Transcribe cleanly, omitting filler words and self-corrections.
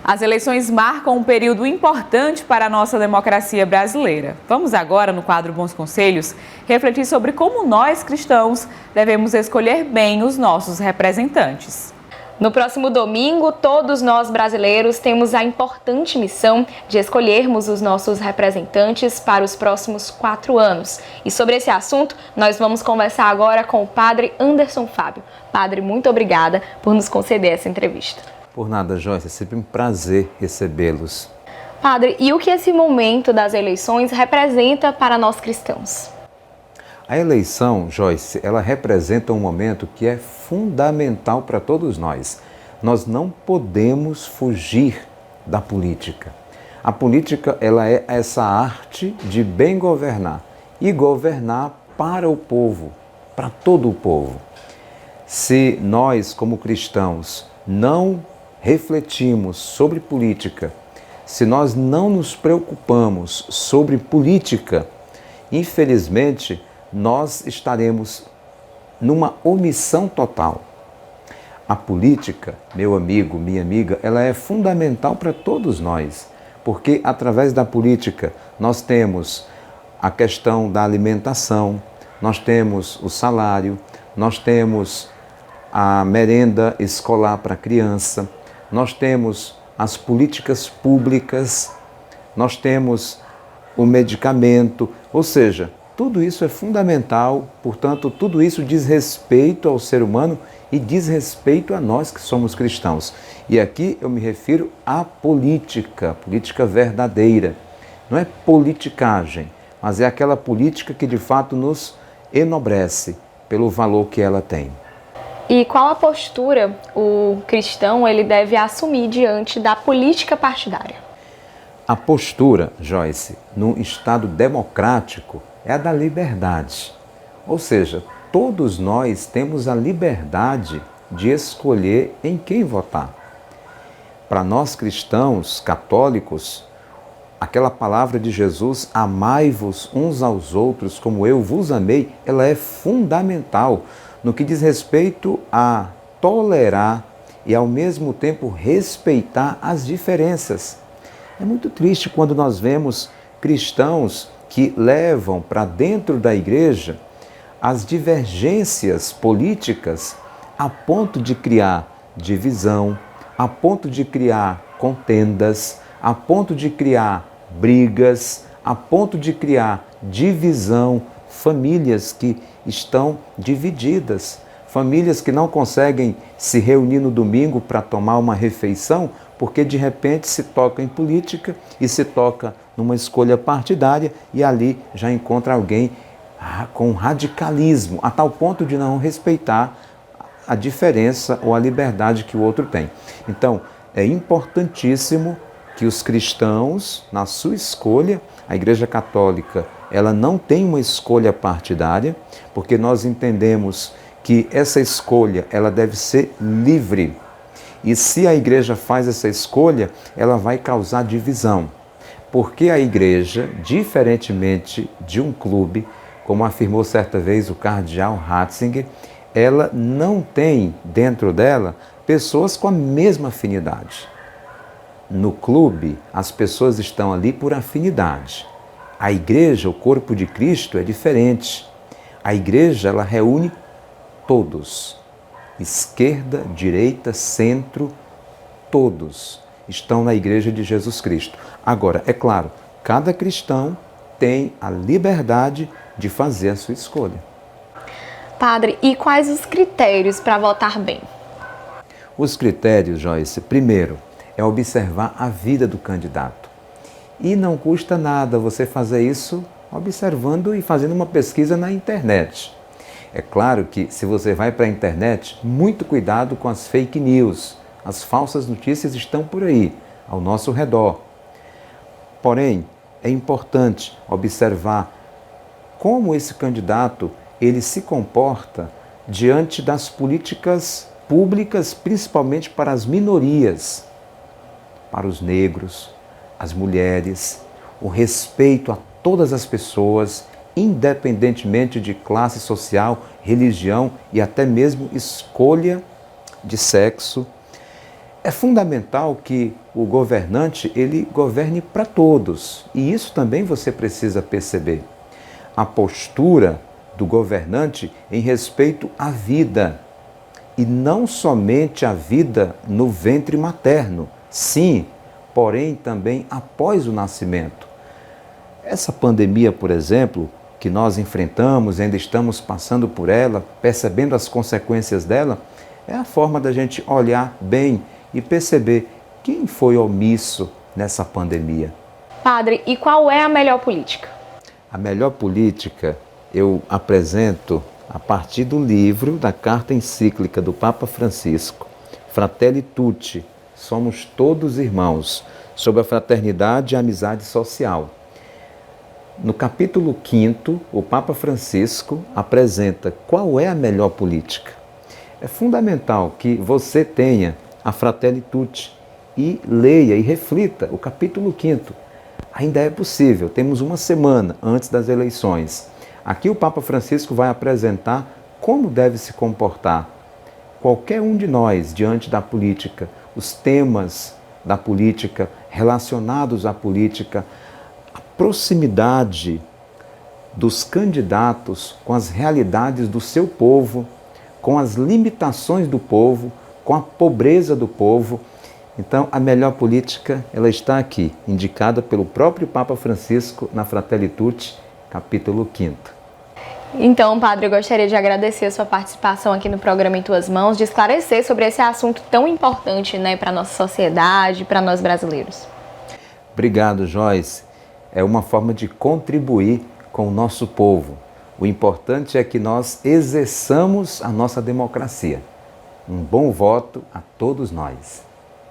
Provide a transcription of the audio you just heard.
As eleições marcam um período importante para a nossa democracia brasileira. Vamos agora, no quadro Bons Conselhos, refletir sobre como nós, cristãos, devemos escolher bem os nossos representantes. No próximo domingo, todos nós brasileiros temos a importante missão de escolhermos os nossos representantes para os próximos 4 anos. E sobre esse assunto, nós vamos conversar agora com o Padre Anderson Fábio. Padre, muito obrigada por nos conceder essa entrevista. Por nada, Joyce, é sempre um prazer recebê-los. Padre, e o que esse momento das eleições representa para nós cristãos? A eleição, Joyce, ela representa um momento que é fundamental para todos nós. Nós não podemos fugir da política. A política, ela é essa arte de bem governar e governar para o povo, para todo o povo. Se nós, como cristãos, não refletimos sobre política, se nós não nos preocupamos sobre política, infelizmente, nós estaremos numa omissão total. A política, meu amigo, minha amiga, ela é fundamental para todos nós, porque através da política nós temos a questão da alimentação, nós temos o salário, nós temos a merenda escolar para a criança, nós temos as políticas públicas, nós temos o medicamento, ou seja, tudo isso é fundamental, portanto, tudo isso diz respeito ao ser humano e diz respeito a nós que somos cristãos. E aqui eu me refiro à política, política verdadeira. Não é politicagem, mas é aquela política que de fato nos enobrece pelo valor que ela tem. E qual a postura o cristão ele deve assumir diante da política partidária? A postura, Joyce, num Estado democrático é a da liberdade. Ou seja, todos nós temos a liberdade de escolher em quem votar. Para nós cristãos católicos, aquela palavra de Jesus, amai-vos uns aos outros como eu vos amei, ela é fundamental no que diz respeito a tolerar e ao mesmo tempo respeitar as diferenças. É muito triste quando nós vemos cristãos que levam para dentro da igreja as divergências políticas a ponto de criar divisão, a ponto de criar contendas, a ponto de criar brigas, a ponto de criar divisão, famílias que estão divididas, famílias que não conseguem se reunir no domingo para tomar uma refeição, porque de repente se toca em política e se toca numa escolha partidária e ali já encontra alguém com radicalismo, a tal ponto de não respeitar a diferença ou a liberdade que o outro tem. Então, é importantíssimo que os cristãos, na sua escolha, a Igreja Católica, ela não tem uma escolha partidária, porque nós entendemos que essa escolha, ela deve ser livre. E se a igreja faz essa escolha, ela vai causar divisão. Porque a igreja, diferentemente de um clube, como afirmou certa vez o cardeal Ratzinger, ela não tem dentro dela pessoas com a mesma afinidade. No clube, as pessoas estão ali por afinidade. A igreja, o corpo de Cristo, é diferente. A igreja, ela reúne todos. Esquerda, direita, centro, todos estão na igreja de Jesus Cristo. Agora, é claro, cada cristão tem a liberdade de fazer a sua escolha. Padre, e quais os critérios para votar bem? Os critérios, Joyce, primeiro, é observar a vida do candidato. E não custa nada você fazer isso observando e fazendo uma pesquisa na internet. É claro que se você vai para a internet, muito cuidado com as fake news. As falsas notícias estão por aí, ao nosso redor. Porém, é importante observar como esse candidato ele se comporta diante das políticas públicas, principalmente para as minorias, para os negros, as mulheres, o respeito a todas as pessoas, independentemente de classe social, religião e até mesmo escolha de sexo. É fundamental que o governante ele governe para todos, e isso também você precisa perceber. A postura do governante em respeito à vida, e não somente a vida no ventre materno, sim, porém também após o nascimento. Essa pandemia, por exemplo, que nós enfrentamos, ainda estamos passando por ela, percebendo as consequências dela, é a forma da gente olhar bem e perceber quem foi omisso nessa pandemia. Padre, e qual é a melhor política? A melhor política eu apresento a partir do livro da carta encíclica do Papa Francisco, Fratelli Tutti, somos todos irmãos, sobre a fraternidade e a amizade social. No capítulo 5º, o Papa Francisco apresenta qual é a melhor política. É fundamental que você tenha a Fratelli Tutti e leia e reflita o capítulo 5º. Ainda é possível, temos uma semana antes das eleições. Aqui o Papa Francisco vai apresentar como deve se comportar qualquer um de nós diante da política, os temas da política relacionados à política, a proximidade dos candidatos com as realidades do seu povo, com as limitações do povo, com a pobreza do povo. Então, a melhor política, ela está aqui, indicada pelo próprio Papa Francisco na Fratelli Tutti, capítulo 5º. Então, Padre, eu gostaria de agradecer a sua participação aqui no programa Em Tuas Mãos, de esclarecer sobre esse assunto tão importante, né, para a nossa sociedade, para nós brasileiros. Obrigado, Joyce. É uma forma de contribuir com o nosso povo. O importante é que nós exerçamos a nossa democracia. Um bom voto a todos nós.